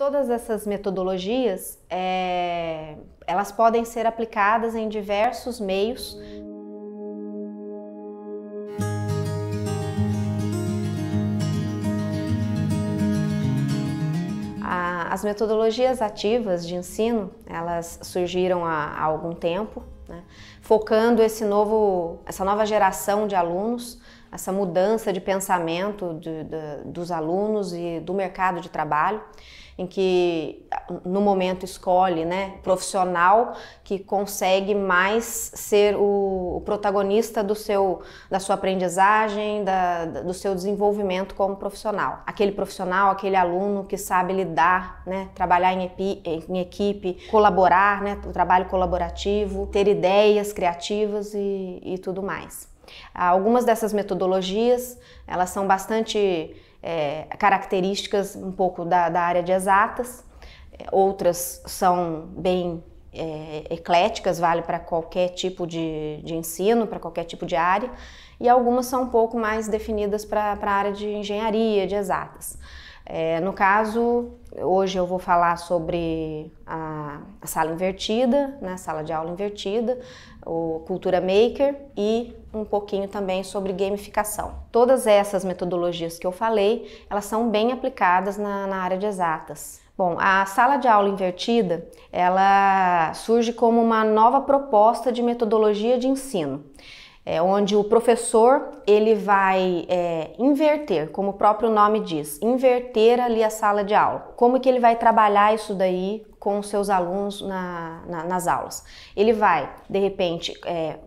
Todas essas metodologias, elas podem ser aplicadas em diversos meios. As metodologias ativas de ensino, elas surgiram há algum tempo, né, focando essa nova geração de alunos, essa mudança de pensamento dos alunos e do mercado de trabalho, em que no momento escolhe, né, profissional que consegue mais ser o protagonista da sua aprendizagem, do seu desenvolvimento como profissional. Aquele profissional, aquele aluno que sabe lidar, né, trabalhar em equipe, colaborar, né, o trabalho colaborativo, ter ideias criativas e tudo mais. Algumas dessas metodologias, elas são bastante características um pouco da área de exatas, outras são bem ecléticas, vale para qualquer tipo de ensino, para qualquer tipo de área, e algumas são um pouco mais definidas para a área de engenharia, de exatas. No caso, hoje eu vou falar sobre a sala invertida, né, sala de aula invertida, o Cultura Maker e um pouquinho também sobre gamificação. Todas essas metodologias que eu falei, elas são bem aplicadas na área de exatas. Bom, a sala de aula invertida, ela surge como uma nova proposta de metodologia de ensino. Onde o professor ele vai inverter, como o próprio nome diz, inverter ali a sala de aula. Como que ele vai trabalhar isso daí com os seus alunos nas aulas? Ele vai, de repente,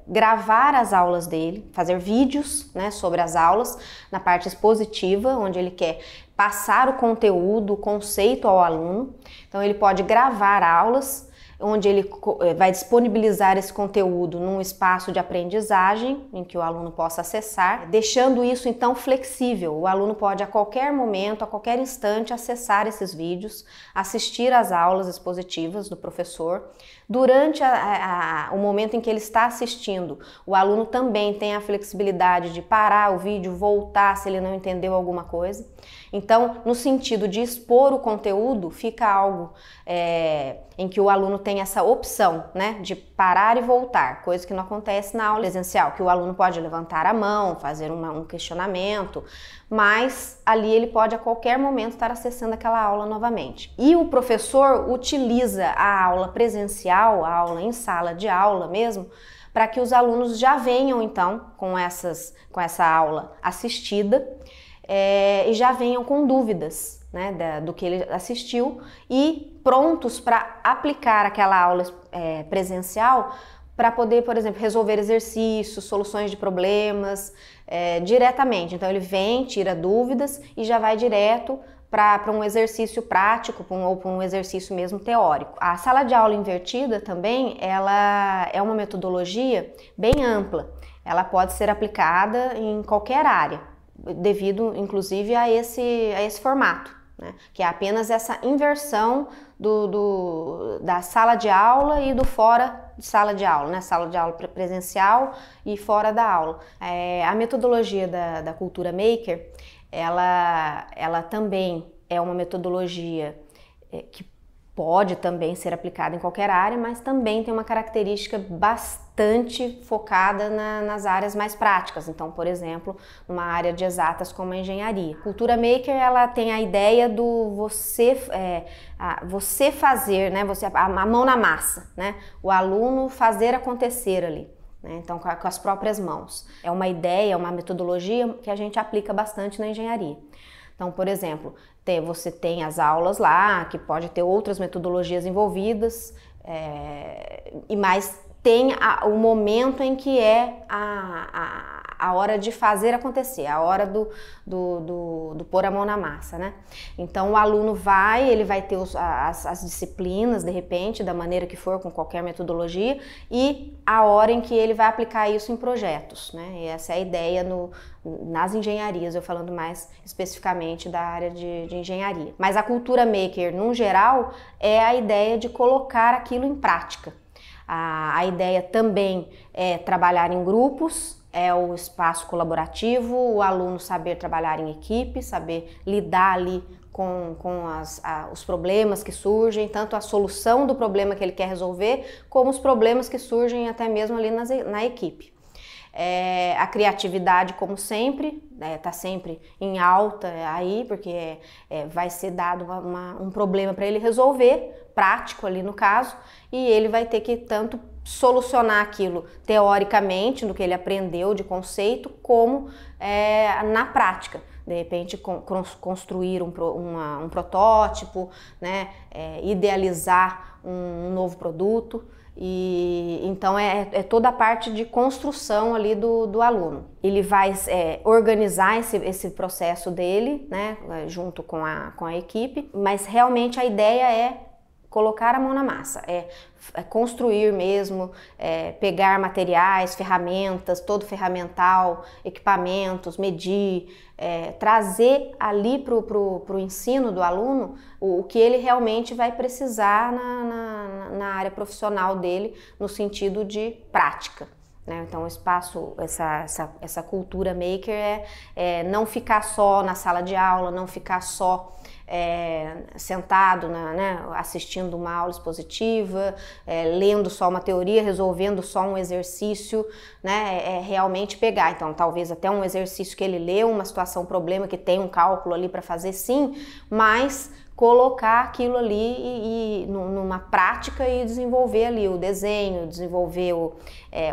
gravar as aulas dele, fazer vídeos, né, sobre as aulas, na parte expositiva, onde ele quer passar o conteúdo, o conceito ao aluno. Então ele pode gravar aulas, onde ele vai disponibilizar esse conteúdo num espaço de aprendizagem em que o aluno possa acessar, deixando isso então flexível. O aluno pode a qualquer momento, a qualquer instante acessar esses vídeos, assistir às aulas expositivas do professor. Durante o momento em que ele está assistindo, o aluno também tem a flexibilidade de parar o vídeo, voltar se ele não entendeu alguma coisa. Então, no sentido de expor o conteúdo, fica algo em que o aluno tem essa opção, né, de parar e voltar, coisa que não acontece na aula presencial, que o aluno pode levantar a mão, fazer um questionamento, mas ali ele pode a qualquer momento estar acessando aquela aula novamente. E o professor utiliza a aula presencial, a aula em sala de aula mesmo, para que os alunos já venham então com essa aula assistida e já venham com dúvidas, né, do que ele assistiu e prontos para aplicar aquela aula presencial para poder, por exemplo, resolver exercícios, soluções de problemas diretamente. Então ele vem, tira dúvidas e já vai direto para um exercício prático ou para um exercício mesmo teórico. A sala de aula invertida também, ela é uma metodologia bem ampla. Ela pode ser aplicada em qualquer área, devido inclusive a esse formato, né? Que é apenas essa inversão da sala de aula e do fora de sala de aula, né? Sala de aula presencial e fora da aula. A metodologia da Cultura Maker, ela também é uma metodologia que pode também ser aplicada em qualquer área, mas também tem uma característica bastante focada nas áreas mais práticas. Então, por exemplo, numa área de exatas como a engenharia. Cultura Maker, ela tem a ideia do você fazer, né? A mão na massa, né? O aluno fazer acontecer ali. Então, com as próprias mãos. É uma ideia, uma metodologia que a gente aplica bastante na engenharia. Então, por exemplo, você tem as aulas lá, que pode ter outras metodologias envolvidas, mas tem o momento em que é a hora de fazer acontecer, a hora do pôr a mão na massa, né? Então o aluno ele vai ter as disciplinas, de repente, da maneira que for, com qualquer metodologia, e a hora em que ele vai aplicar isso em projetos, né? E essa é a ideia nas engenharias, eu falando mais especificamente da área de engenharia. Mas a Cultura Maker, num geral, é a ideia de colocar aquilo em prática. A ideia também é trabalhar em grupos, é o espaço colaborativo, o aluno saber trabalhar em equipe, saber lidar ali os problemas que surgem, tanto a solução do problema que ele quer resolver, como os problemas que surgem até mesmo ali na equipe. A criatividade, como sempre, tá sempre em alta aí, porque vai ser dado um problema para ele resolver, prático ali no caso, e ele vai ter que tanto solucionar aquilo teoricamente, no que ele aprendeu de conceito, como na prática. De repente construir um protótipo, né? Idealizar um novo produto. E então é toda a parte de construção ali do aluno. Ele vai organizar esse processo dele, né, junto com a equipe, mas realmente a ideia é colocar a mão na massa, construir mesmo, pegar materiais, ferramentas, todo ferramental, equipamentos, medir, trazer ali para o ensino do aluno o que ele realmente vai precisar na área profissional dele, no sentido de prática. Então o espaço, essa cultura maker não ficar só na sala de aula, não ficar só sentado, assistindo uma aula expositiva, lendo só uma teoria, resolvendo só um exercício, né? Realmente pegar, então talvez até um exercício que ele leu, uma situação, um problema que tem um cálculo ali para fazer, sim, mas colocar aquilo ali numa prática e desenvolver ali o desenho,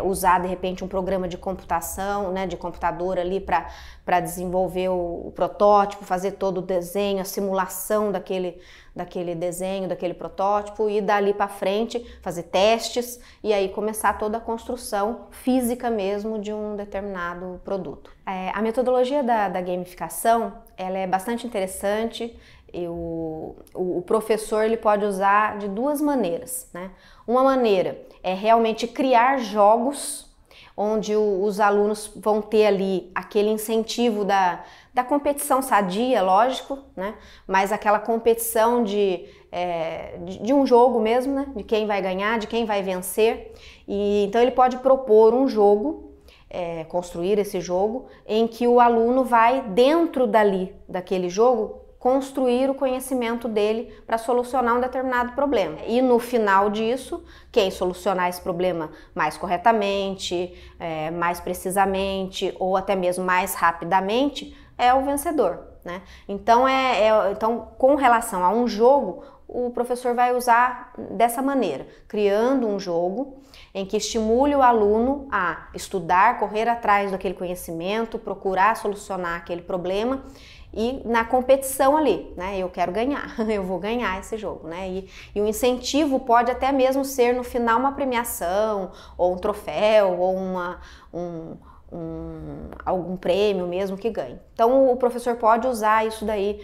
usar de repente um programa de computação, né, de computador ali para desenvolver o protótipo, fazer todo o desenho, a simulação daquele desenho, daquele protótipo, e dali para frente fazer testes e aí começar toda a construção física mesmo de um determinado produto. A metodologia da gamificação, ela é bastante interessante. O professor ele pode usar de duas maneiras, né? Uma maneira é realmente criar jogos onde os alunos vão ter ali aquele incentivo da competição sadia, lógico, né? Mas aquela competição de um jogo mesmo, né? De quem vai ganhar, de quem vai vencer. E então ele pode propor um jogo, construir esse jogo, em que o aluno vai dentro daquele jogo construir o conhecimento dele para solucionar um determinado problema. E no final disso, quem solucionar esse problema mais corretamente, mais precisamente ou até mesmo mais rapidamente é o vencedor, né? Então, então, com relação a um jogo, o professor vai usar dessa maneira, criando um jogo em que estimule o aluno a estudar, correr atrás daquele conhecimento, procurar solucionar aquele problema. E na competição ali, né? Eu quero ganhar, eu vou ganhar esse jogo, né? E o incentivo pode até mesmo ser no final uma premiação, ou um troféu, ou algum prêmio mesmo que ganhe. Então o professor pode usar isso daí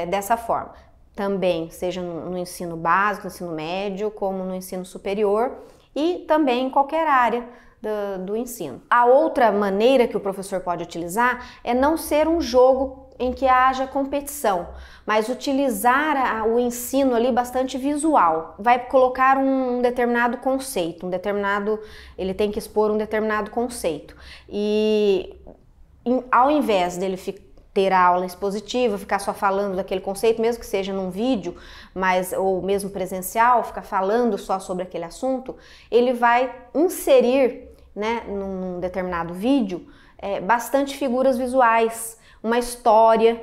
dessa forma. Também, seja no ensino básico, no ensino médio, como no ensino superior e também em qualquer área do ensino. A outra maneira que o professor pode utilizar é não ser um jogo em que haja competição, mas utilizar o ensino ali bastante visual. Vai colocar um determinado conceito, ele tem que expor um determinado conceito. E ao invés dele ter a aula expositiva, ficar só falando daquele conceito, mesmo que seja num vídeo, ou mesmo presencial, ficar falando só sobre aquele assunto, ele vai inserir, né, num determinado vídeo, bastante figuras visuais, uma história,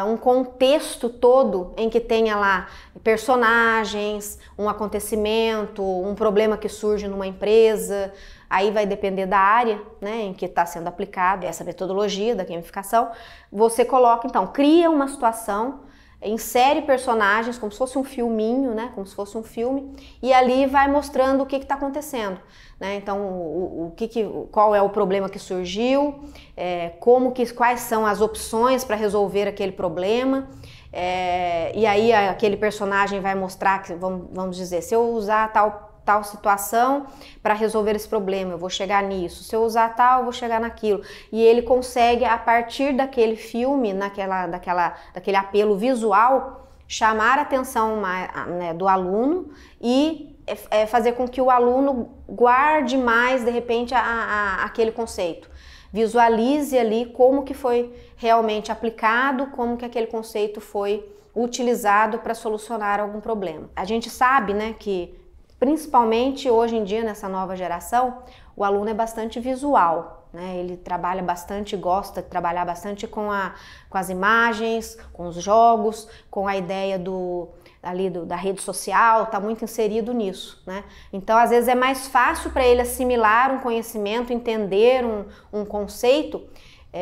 um contexto todo em que tenha lá personagens, um acontecimento, um problema que surge numa empresa. Aí vai depender da área, né, em que está sendo aplicada essa metodologia da gamificação. Você coloca, então, cria uma situação, insere personagens como se fosse um filminho, né, como se fosse um filme, e ali vai mostrando o que está acontecendo, né? Então, qual é o problema que surgiu, quais são as opções para resolver aquele problema, e aí aquele personagem vai mostrar que, vamos dizer, se eu usar tal situação para resolver esse problema, eu vou chegar nisso. Se eu usar tal, eu vou chegar naquilo. E ele consegue, a partir daquele filme, daquele apelo visual, chamar a atenção, né, do aluno e fazer com que o aluno guarde mais, de repente, aquele conceito. Visualize ali como que foi realmente aplicado, como que aquele conceito foi utilizado para solucionar algum problema. A gente sabe, né, que principalmente hoje em dia, nessa nova geração, o aluno é bastante visual, né? Ele trabalha bastante, gosta de trabalhar bastante com as imagens, com os jogos, com a ideia da rede social, está muito inserido nisso, né? Então, às vezes é mais fácil para ele assimilar um conhecimento, entender um conceito,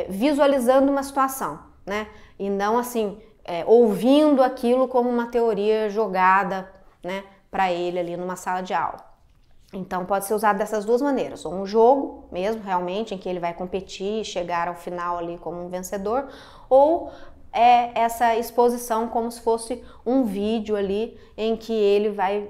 visualizando uma situação, né? E não assim, ouvindo aquilo como uma teoria jogada, né, para ele ali numa sala de aula. Então pode ser usado dessas duas maneiras, ou um jogo mesmo, realmente, em que ele vai competir e chegar ao final ali como um vencedor, ou essa exposição como se fosse um vídeo ali em que ele vai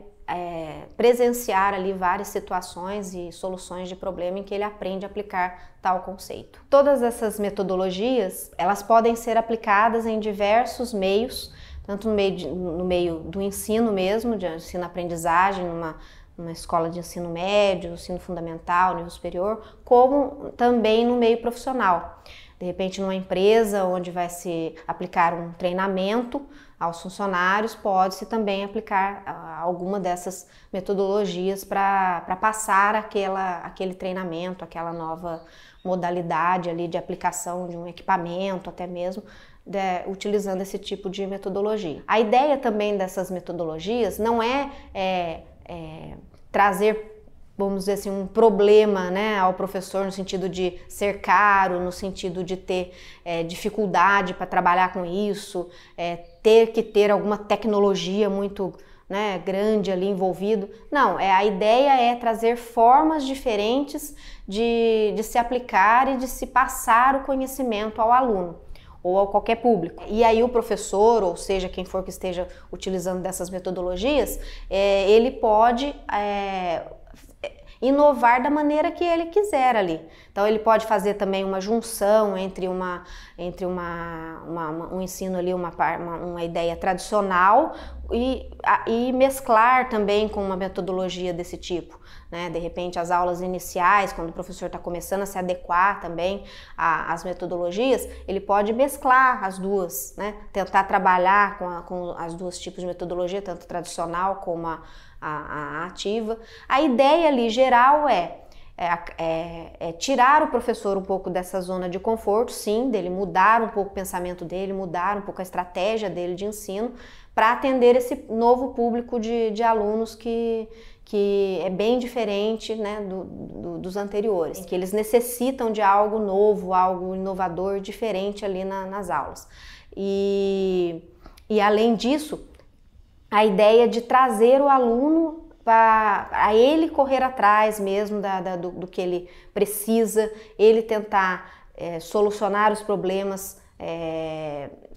presenciar ali várias situações e soluções de problema em que ele aprende a aplicar tal conceito. Todas essas metodologias, elas podem ser aplicadas em diversos meios, tanto no meio do ensino mesmo, de ensino-aprendizagem, numa escola de ensino médio, ensino fundamental, nível superior, como também no meio profissional. De repente, numa empresa onde vai se aplicar um treinamento aos funcionários, pode-se também aplicar alguma dessas metodologias para passar aquele treinamento, aquela nova modalidade ali de aplicação de um equipamento, até mesmo, utilizando esse tipo de metodologia. A ideia também dessas metodologias não é trazer, vamos dizer assim, um problema, né, ao professor no sentido de ser caro, no sentido de ter dificuldade para trabalhar com isso, ter que ter alguma tecnologia muito, né, grande ali envolvido. Não, a ideia é trazer formas diferentes de se aplicar e de se passar o conhecimento ao aluno ou a qualquer público. E aí o professor, ou seja, quem for que esteja utilizando dessas metodologias, ele pode inovar da maneira que ele quiser ali. Então ele pode fazer também uma junção entre um ensino ali, uma ideia tradicional e mesclar também com uma metodologia desse tipo, né? De repente as aulas iniciais, quando o professor está começando a se adequar também às metodologias, ele pode mesclar as duas, né? Tentar trabalhar com as duas tipos de metodologia, tanto tradicional como a ativa. A ideia ali geral é tirar o professor um pouco dessa zona de conforto, sim, dele mudar um pouco o pensamento dele, mudar um pouco a estratégia dele de ensino, para atender esse novo público de alunos que é bem diferente, né, dos anteriores, que eles necessitam de algo novo, algo inovador, diferente ali nas aulas. E além disso, a ideia de trazer o aluno para ele correr atrás mesmo do que ele precisa, ele tentar solucionar os problemas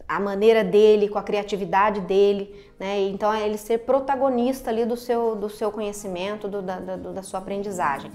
a maneira dele, com a criatividade dele, né? Então ele ser protagonista ali do seu conhecimento, da sua aprendizagem.